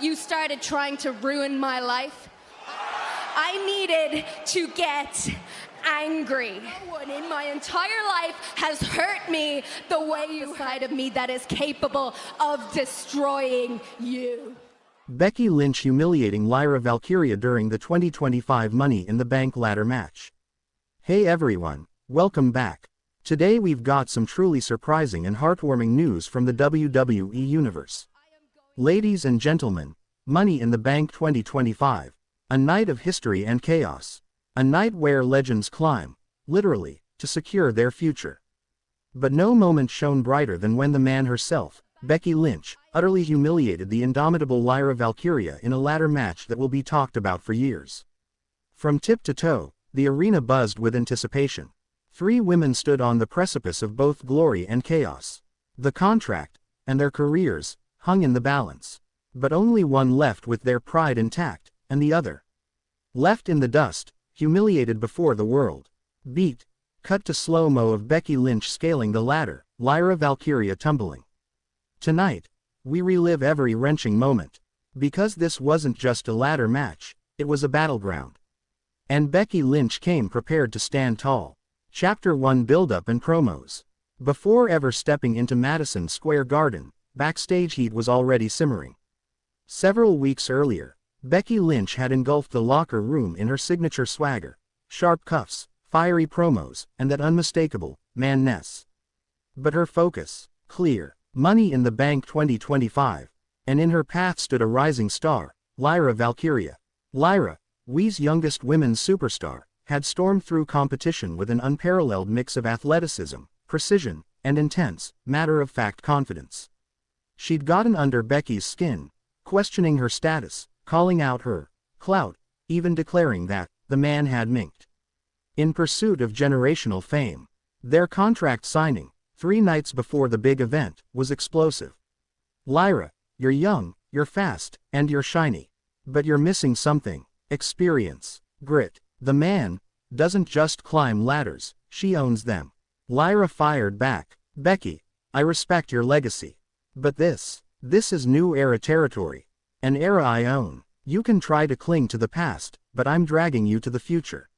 you started trying to ruin my life, I needed to get angry. No one in my entire life has hurt me the way you side of me that is capable of destroying you. Becky Lynch humiliating Lyra Valkyria during the 2025 Money in the Bank ladder match. Hey everyone, welcome back. Today we've got some truly surprising and heartwarming news from the WWE Universe. Ladies and gentlemen, Money in the Bank 2025, a night of history and chaos. A night where legends climb, literally, to secure their future. But no moment shone brighter than when the man herself, Becky Lynch, utterly humiliated the indomitable Lyra Valkyria in a ladder match that will be talked about for years. From tip to toe, the arena buzzed with anticipation. Three women stood on the precipice of both glory and chaos. The contract, and their careers, hung in the balance. But only one left with their pride intact, and the other left in the dust, humiliated before the world. Beat. Cut to slow-mo of Becky Lynch scaling the ladder, Lyra Valkyria tumbling. Tonight, we relive every wrenching moment. Because this wasn't just a ladder match, it was a battleground. And Becky Lynch came prepared to stand tall. Chapter 1 Build-up and Promos. Before ever stepping into Madison Square Garden, backstage heat was already simmering. Several weeks earlier, Becky Lynch had engulfed the locker room in her signature swagger, sharp cuffs, fiery promos, and that unmistakable man-ness. But her focus, clear, Money in the Bank 2025, and in her path stood a rising star, Lyra Valkyria. Lyra, WE's youngest women's superstar, had stormed through competition with an unparalleled mix of athleticism, precision, and intense, matter-of-fact confidence. She'd gotten under Becky's skin, questioning her status, calling out her clout, even declaring that the man had minked. In pursuit of generational fame, their contract signing, 3 nights before the big event, was explosive. Lyra, you're young, you're fast, and you're shiny. But you're missing something: experience, grit. The man doesn't just climb ladders, she owns them. Lyra fired back. Becky, I respect your legacy. But this is new era territory. An era I own. You can try to cling to the past, but I'm dragging you to the future.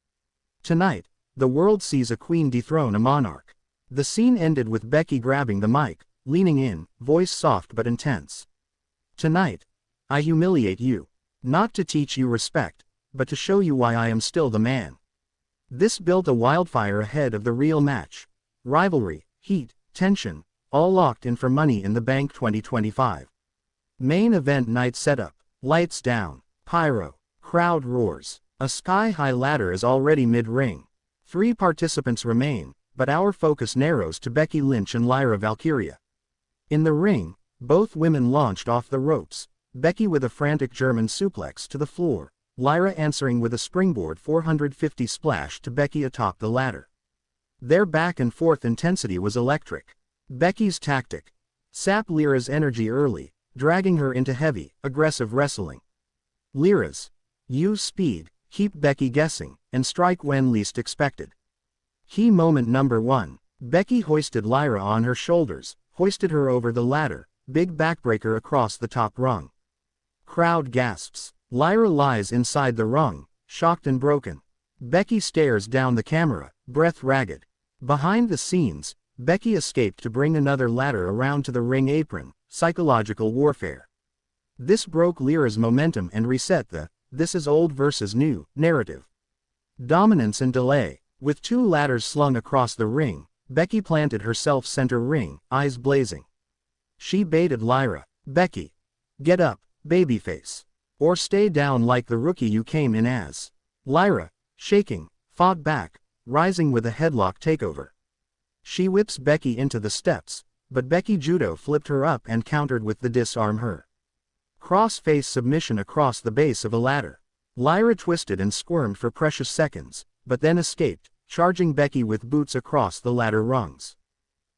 Tonight, the world sees a queen dethrone a monarch. The scene ended with Becky grabbing the mic, leaning in, voice soft but intense. Tonight, I humiliate you. Not to teach you respect, but to show you why I am still the man. This built a wildfire ahead of the real match. Rivalry, heat, tension, all locked in for Money in the Bank 2025. Main event night setup. Lights down, pyro, crowd roars. A sky-high ladder is already mid-ring. 3 participants remain, but our focus narrows to Becky Lynch and Lyra Valkyria. In the ring, both women launched off the ropes, Becky with a frantic German suplex to the floor, Lyra answering with a springboard 450 splash to Becky atop the ladder. Their back-and-forth intensity was electric. Becky's tactic: sap Lyra's energy early, dragging her into heavy, aggressive wrestling. Lyra's: use speed, keep Becky guessing, and strike when least expected. Key moment number 1. Becky hoisted Lyra on her shoulders, hoisted her over the ladder, big backbreaker across the top rung. Crowd gasps. Lyra lies inside the rung, shocked and broken. Becky stares down the camera, breath ragged. Behind the scenes, Becky escaped to bring another ladder around to the ring apron. Psychological warfare. This broke Lyra's momentum and reset the "this is old versus new" narrative. Dominance and delay. With 2 ladders slung across the ring, Becky planted herself center ring, eyes blazing. She baited Lyra. Becky, get up, babyface. Or stay down like the rookie you came in as. Lyra, shaking, fought back, rising with a headlock takeover. She whips Becky into the steps, but Becky judo flipped her up and countered with the disarm her. Cross-face submission across the base of a ladder. Lyra twisted and squirmed for precious seconds, but then escaped, charging Becky with boots across the ladder rungs.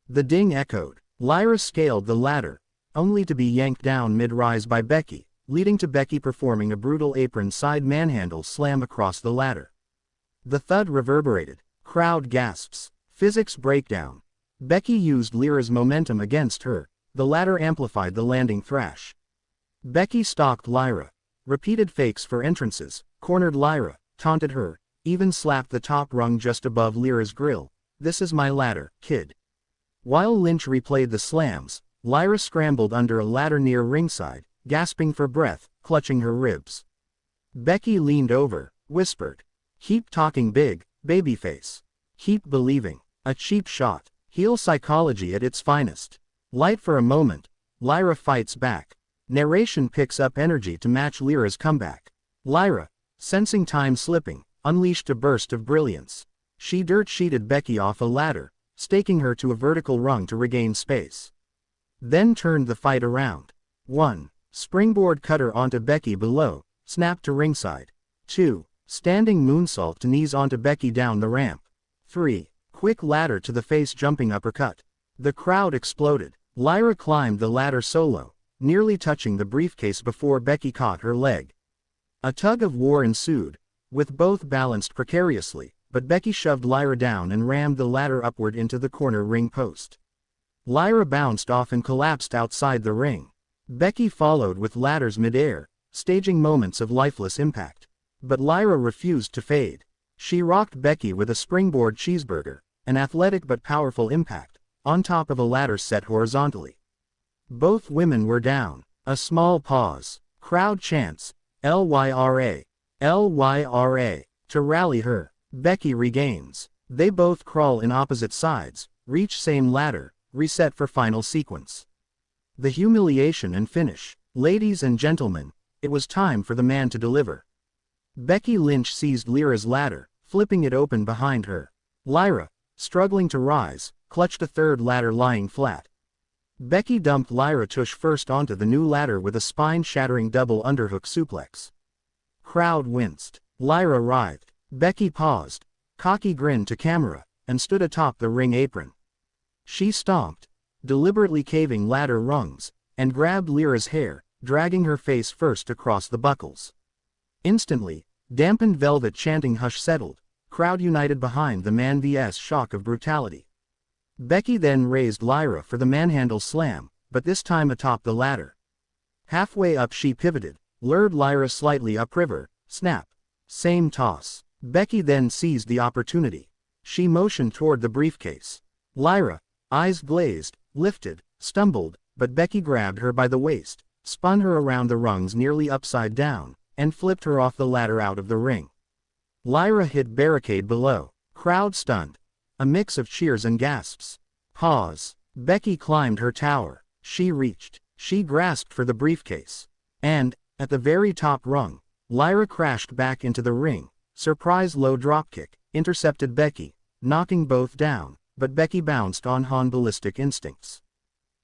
The ding echoed. Lyra scaled the ladder, only to be yanked down mid-rise by Becky, leading to Becky performing a brutal apron side manhandle slam across the ladder. The thud reverberated. Crowd gasps. Physics breakdown. Becky used Lyra's momentum against her. The ladder amplified the landing thrash. Becky stalked Lyra. Repeated fakes for entrances, cornered Lyra, taunted her, even slapped the top rung just above Lyra's grill. "This is my ladder, kid." While Lynch replayed the slams, Lyra scrambled under a ladder near ringside, gasping for breath, clutching her ribs. Becky leaned over, whispered, "Keep talking big, babyface. Keep believing." A cheap shot. Heel psychology at its finest. Light for a moment, Lyra fights back. Narration picks up energy to match Lyra's comeback. Lyra, sensing time slipping, unleashed a burst of brilliance. She dirt-sheeted Becky off a ladder, staking her to a vertical rung to regain space. Then turned the fight around. 1. Springboard cutter onto Becky below, snap to ringside. 2. Standing moonsault to knees onto Becky down the ramp. 3. Quick ladder to the face jumping uppercut. The crowd exploded. Lyra climbed the ladder solo, nearly touching the briefcase before Becky caught her leg. A tug of war ensued, with both balanced precariously, but Becky shoved Lyra down and rammed the ladder upward into the corner ring post. Lyra bounced off and collapsed outside the ring. Becky followed with ladders mid-air, staging moments of lifeless impact. But Lyra refused to fade. She rocked Becky with a springboard cheeseburger, an athletic but powerful impact, on top of a ladder set horizontally. Both women were down. A small pause. Crowd chants, "Lyra, Lyra," to rally her. Becky regains. They both crawl in opposite sides, reach same ladder, reset for final sequence. The humiliation and finish. Ladies and gentlemen, it was time for the man to deliver. Becky Lynch seized Lyra's ladder, flipping it open behind her. Lyra, struggling to rise, clutched a third ladder lying flat. Becky dumped Lyra tush first onto the new ladder with a spine-shattering double underhook suplex. Crowd winced. Lyra writhed. Becky paused, cocky grin to camera, and stood atop the ring apron. She stomped, deliberately caving ladder rungs, and grabbed Lyra's hair, dragging her face first across the buckles. Instantly, dampened velvet chanting hush settled, crowd united behind the man vs shock of brutality. Becky then raised Lyra for the manhandle slam, but this time atop the ladder. Halfway up she pivoted, lured Lyra slightly upriver, snap. Same toss. Becky then seized the opportunity. She motioned toward the briefcase. Lyra, eyes glazed, lifted, stumbled, but Becky grabbed her by the waist, spun her around the rungs nearly upside down, and flipped her off the ladder out of the ring. Lyra hit barricade below. Crowd stunned. A mix of cheers and gasps. Pause. Becky climbed her tower. She reached. She grasped for the briefcase. And, at the very top rung, Lyra crashed back into the ring. Surprise low dropkick, intercepted Becky, knocking both down, but Becky bounced on ballistic instincts.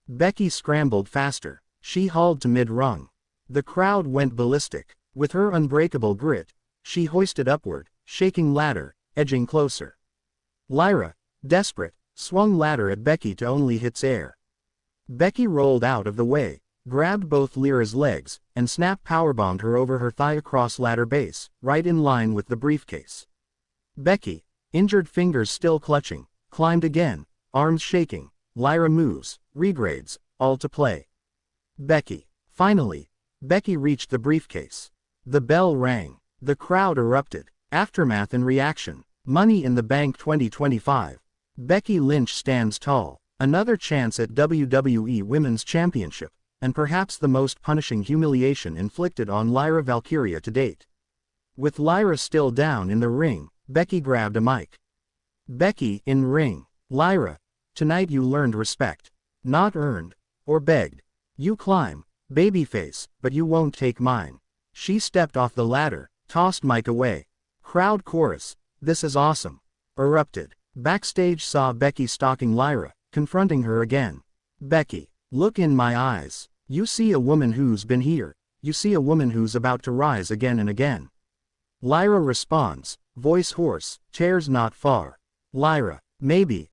Becky scrambled faster. She hauled to mid-rung. The crowd went ballistic. With her unbreakable grit, she hoisted upward, shaking ladder, edging closer. Lyra, desperate, swung ladder at Becky to only hits air. Becky rolled out of the way, grabbed both Lyra's legs, and snap powerbombed her over her thigh across ladder base, right in line with the briefcase. Becky, injured fingers still clutching, climbed again, arms shaking. Lyra moves, regrades, all to play. Becky. Finally, Becky reached the briefcase. The bell rang. The crowd erupted. Aftermath and reaction. Money in the Bank 2025. Becky Lynch stands tall. Another chance at WWE Women's Championship, and perhaps the most punishing humiliation inflicted on Lyra Valkyria to date. With Lyra still down in the ring, Becky grabbed a mic. Becky, in ring. Lyra, tonight you learned respect. Not earned, or begged. You climb, babyface, but you won't take mine. She stepped off the ladder, tossed mic away. Crowd chorus, "This is awesome," erupted. Backstage saw Becky stalking Lyra, confronting her again. Becky, look in my eyes. You see a woman who's been here. You see a woman who's about to rise again and again. Lyra responds, voice hoarse, chairs not far. Lyra, maybe,